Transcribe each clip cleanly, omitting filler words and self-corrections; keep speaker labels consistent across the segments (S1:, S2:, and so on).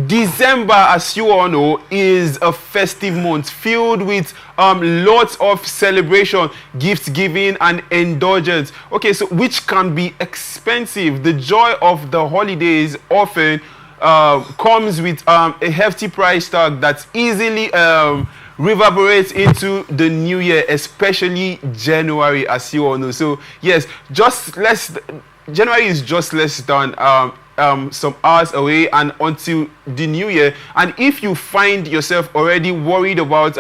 S1: December, as you all know, is a festive month filled with lots of celebration, gift giving, and indulgence. Okay, so which can be expensive. The joy of the holidays often comes with a hefty price tag that easily reverberates into the new year, especially January, as you all know. So yes, just less. January is just less than some hours away and until the new year. And if you find yourself already worried about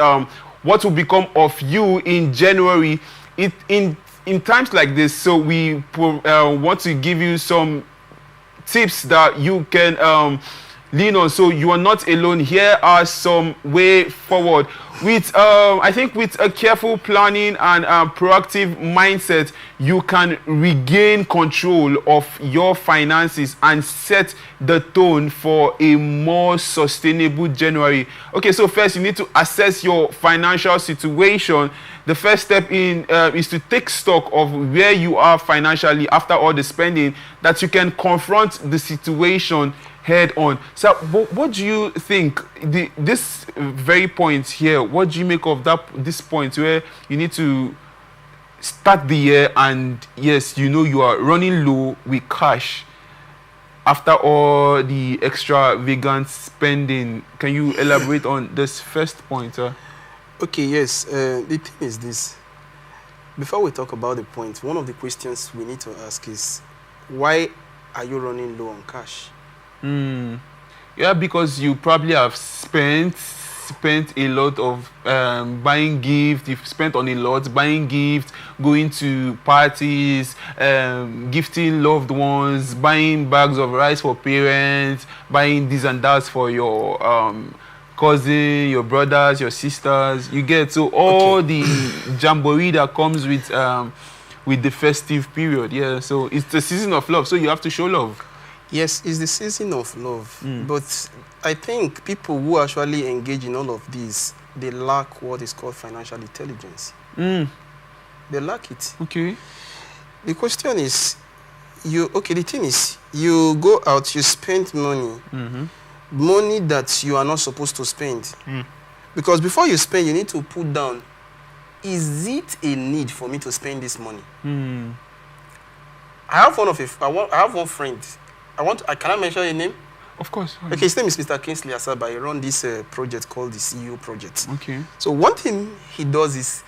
S1: what will become of you in January, in times like this, so we want to give you some tips that you can lean on, so you are not alone. Here are some way forward with I think with a careful planning and proactive mindset, you can regain control of your finances and set the tone for a more sustainable January. Okay, so first you need to assess your financial situation. The first step in is to take stock of where you are financially after all the spending, that you can confront the situation head on. So what do you think, this very point here, what do you make of this point where you need to start the year and yes, you know you are running low with cash after all the extravagant spending? Can you elaborate on this first point?
S2: Okay, yes. The thing is this. Before we talk about the point, one of the questions we need to ask is, why are you running low on cash?
S1: Yeah, because you probably have spent a lot of buying gifts. You've spent on a lot buying gifts, going to parties, gifting loved ones, buying bags of rice for parents, buying this and that for your cousin, your brothers, your sisters. You get, so all the jamboree that comes with the festive period. Yeah, so it's the season of love, so you have to show love.
S2: Yes, it's the season of love, but I think people who actually engage in all of this, they lack what is called financial intelligence. They lack it.
S1: Okay.
S2: The question is, the thing is, you go out, you spend money, money that you are not supposed to spend. Because before you spend, you need to put down, is it a need for me to spend this money? I have one friend. Can I mention your name?
S1: Of course.
S2: Okay, his name is Mr. Kingsley Asaba. He runs this project called the CEO Project.
S1: Okay.
S2: So one thing he does is,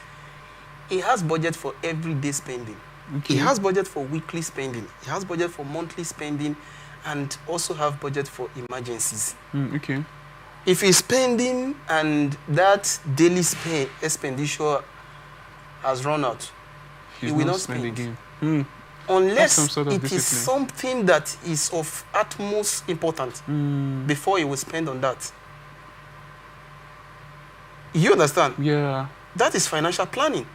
S2: he has budget for everyday spending. Okay. He has budget for weekly spending. He has budget for monthly spending, and also have budget for emergencies.
S1: Okay.
S2: If he's spending and that daily expenditure has run out, he will not spend again. Unless it is something that is of utmost importance before he will spend on that. You understand?
S1: Yeah.
S2: That is financial planning.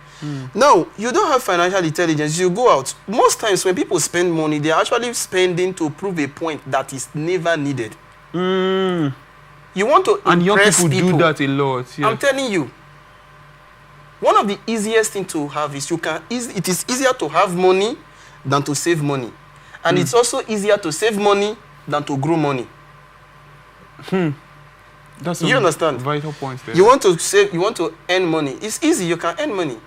S2: Now, you don't have financial intelligence. You go out. Most times when people spend money, they're actually spending to prove a point that is never needed. You want to
S1: and
S2: impress
S1: young people do that a lot. Yeah.
S2: I'm telling you. One of the easiest things to have is it is easier to have money than to save money. And it's also easier to save money than to grow money.
S1: That's
S2: you understand?
S1: Vital point there.
S2: You want to save, you want to earn money. It's easy, you can earn money.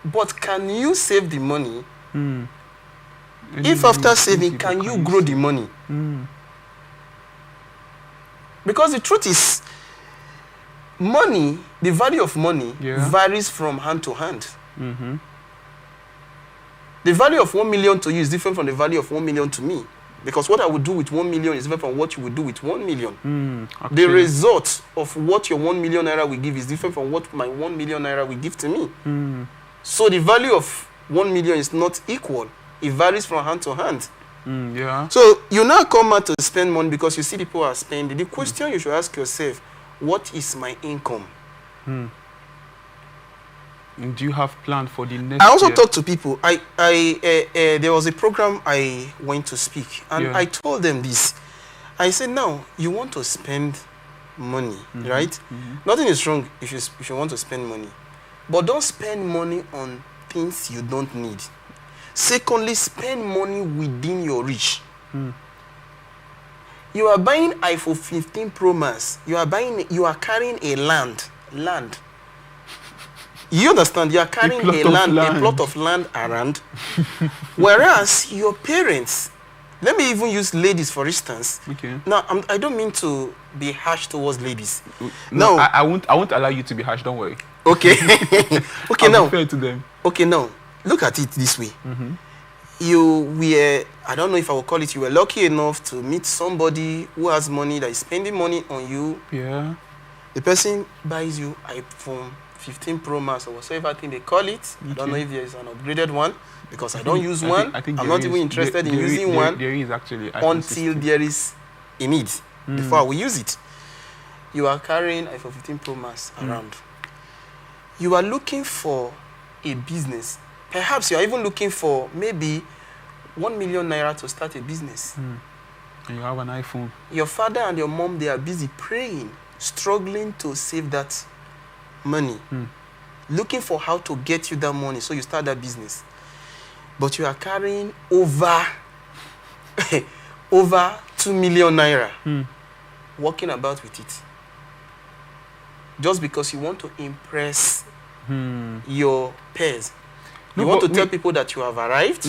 S2: But can you save the money? If after saving, can you grow the money? Because the truth is, money, the value of money varies from hand to hand. The value of 1 million to you is different from the value of 1 million to me. Because what I would do with 1 million is different from what you would do with 1 million. The result of what your 1 million naira will give is different from what my 1 million naira will give to me. So the value of 1 million is not equal. It varies from hand to hand. So you now come out to spend money because you see people are spending. The question you should ask yourself, what is my income?
S1: And do you have plan for the next
S2: I also
S1: year?
S2: talk to people. There was a program I went to speak, and I told them this. I said, now, you want to spend money, right? Nothing is wrong if you want to spend money. But don't spend money on things you don't need. Secondly, spend money within your reach. You are buying iPhone 15 Pro Max. You are carrying a land. You understand? You are carrying a plot of land around. Whereas your parents, let me even use ladies for instance.
S1: Okay.
S2: Now, I don't mean to be harsh towards ladies.
S1: No, I won't allow you to be harsh. Don't worry.
S2: Okay. Okay, now.
S1: Be fair to them.
S2: Okay, now look at it this way. I don't know if I will call it, you were lucky enough to meet somebody who has money, that is spending money on you.
S1: Yeah.
S2: The person buys you iPhone 15 Pro Max or whatever thing they call it. Okay. I don't know if there is an upgraded one because I don't use one. I'm not even interested in using one.
S1: There is actually
S2: until there is a need before I will use it. You are carrying iPhone 15 Pro Max around. You are looking for a business. Perhaps you are even looking for maybe 1 million naira to start a business.
S1: And you have an iPhone.
S2: Your father and your mom, they are busy praying, struggling to save that money, looking for how to get you that money so you start that business. But you are carrying over 2 million naira, walking about with it. Just because you want to impress your peers. You want to tell people that you have arrived.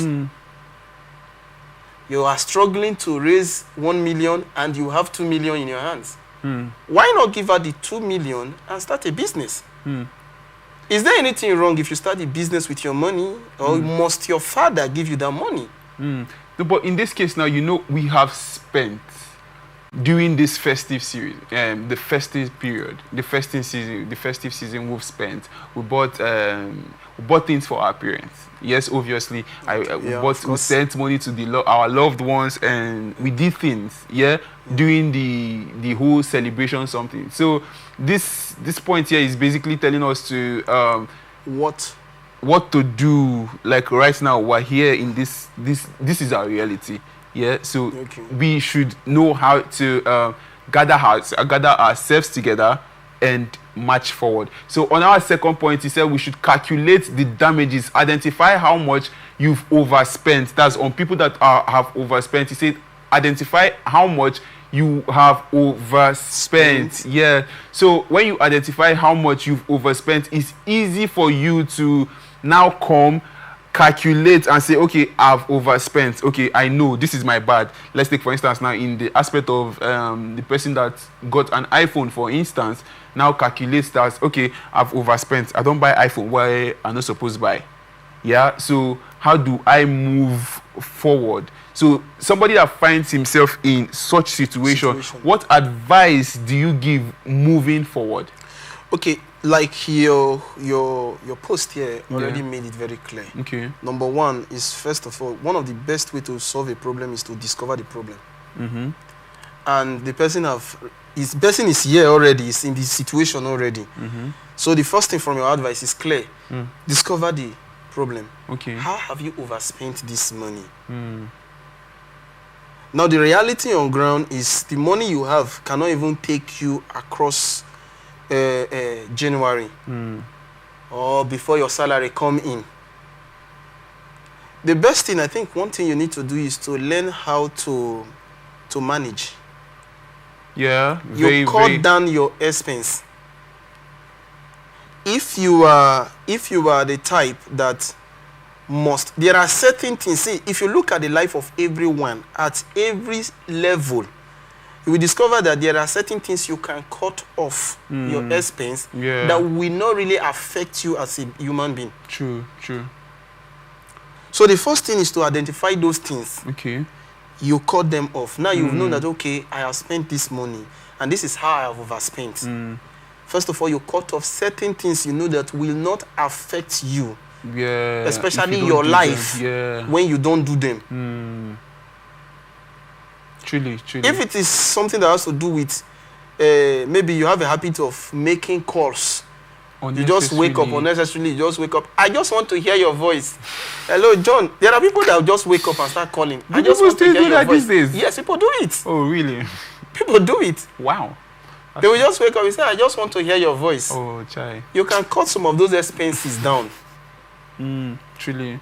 S2: You are struggling to raise 1 million and you have 2 million in your hands. Why not give her the 2 million and start a business? Is there anything wrong if you start a business with your money, or must your father give you that money?
S1: No, but in this case now, you know, we have spent during this festive series, the festive period, the festive season we've spent. We bought things for our parents. Yes, obviously, we sent money to our loved ones, and we did things. During the whole celebration, something. So this point here is basically telling us to what to do. Like right now, we're here in this is our reality. So we should know how to gather ourselves together and march forward. So on our second point, he said we should calculate the damages, identify how much you've overspent. That's on people that have overspent. He said identify how much you have overspent. So when you identify how much you've overspent, it's easy for you to now calculate and say, okay, I've overspent. Okay, I know this is my bad. Let's take, for instance, now in the aspect of the person that got an iPhone, for instance, now calculates that, okay, I've overspent. I don't buy iPhone where I'm not supposed to buy. So how do I move forward? So somebody that finds himself in such situation, what advice do you give moving forward?
S2: Okay, like your post here already made it very clear.
S1: Okay.
S2: Number one is, first of all, one of the best way to solve a problem is to discover the problem. And the person is here already, is in this situation already. So the first thing from your advice is clear. Discover the problem.
S1: Okay.
S2: How have you overspent this money? Now the reality on ground is the money you have cannot even take you across January or before your salary come in. The best thing, I think, one thing you need to do is to learn how to manage. You cut down your expense. If you are the type that there are certain things. See, if you look at the life of everyone at every level, you will discover that there are certain things you can cut off your expense that will not really affect you as a human being.
S1: True.
S2: So the first thing is to identify those things.
S1: Okay.
S2: You cut them off. Now you've known that, okay, I have spent this money and this is how I have overspent. First of all, you cut off certain things you know that will not affect you. Especially your life when you don't do them.
S1: Truly.
S2: If it is something that has to do with maybe you have a habit of making calls, you just wake up unnecessarily. You just wake up. I just want to hear your voice. Hello, John. There are people that will just wake up and start calling. I just want to hear your voice. These days? Yes, people do it.
S1: Oh, really?
S2: People do it.
S1: Wow.
S2: They will just wake up and say, I just want to hear your voice.
S1: Oh, chai.
S2: You can cut some of those expenses down.
S1: Truly.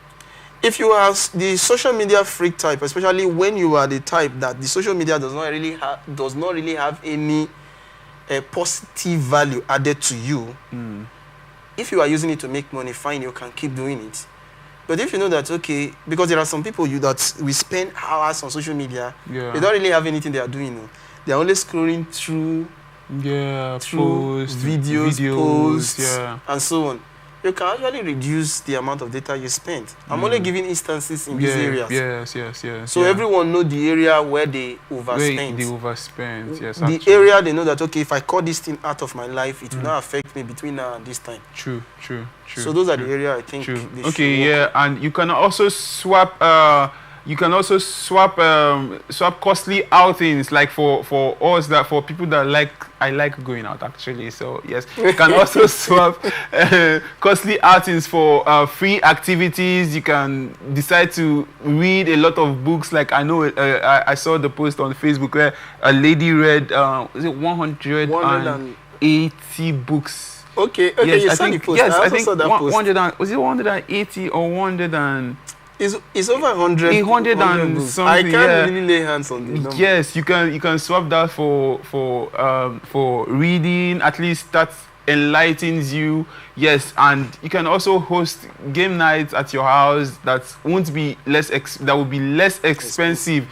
S2: If you are the social media freak type, especially when you are the type that the social media does not really have any positive value added to you, if you are using it to make money, fine, you can keep doing it. But if you know that, okay, because there are some people that we spend hours on social media, they don't really have anything they are doing. No. They are only scrolling through videos, posts, and so on. You can actually reduce the amount of data you spend. I'm only giving instances in these areas.
S1: Yes.
S2: So everyone know the area where they overspend.
S1: Yes.
S2: The area they know that, okay, if I cut this thing out of my life, it will not affect me between now and this time.
S1: True.
S2: So those are the area I think.
S1: Okay, and you can also swap. Swap costly outings, like for us, that for people that I like going out actually. So yes, you can also swap costly outings for free activities. You can decide to read a lot of books. Like I know I saw the post on Facebook where a lady read was it 180 books.
S2: Okay,
S1: yes,
S2: you saw the post.
S1: Yes,
S2: I
S1: think
S2: saw that post.
S1: Was it 180 or 100 and?
S2: It's over 100.
S1: 100 and something.
S2: I can't really lay hands on the number.
S1: Yes, you can swap that for reading. At least that enlightens you. Yes, and you can also host game nights at your house that will be less expensive.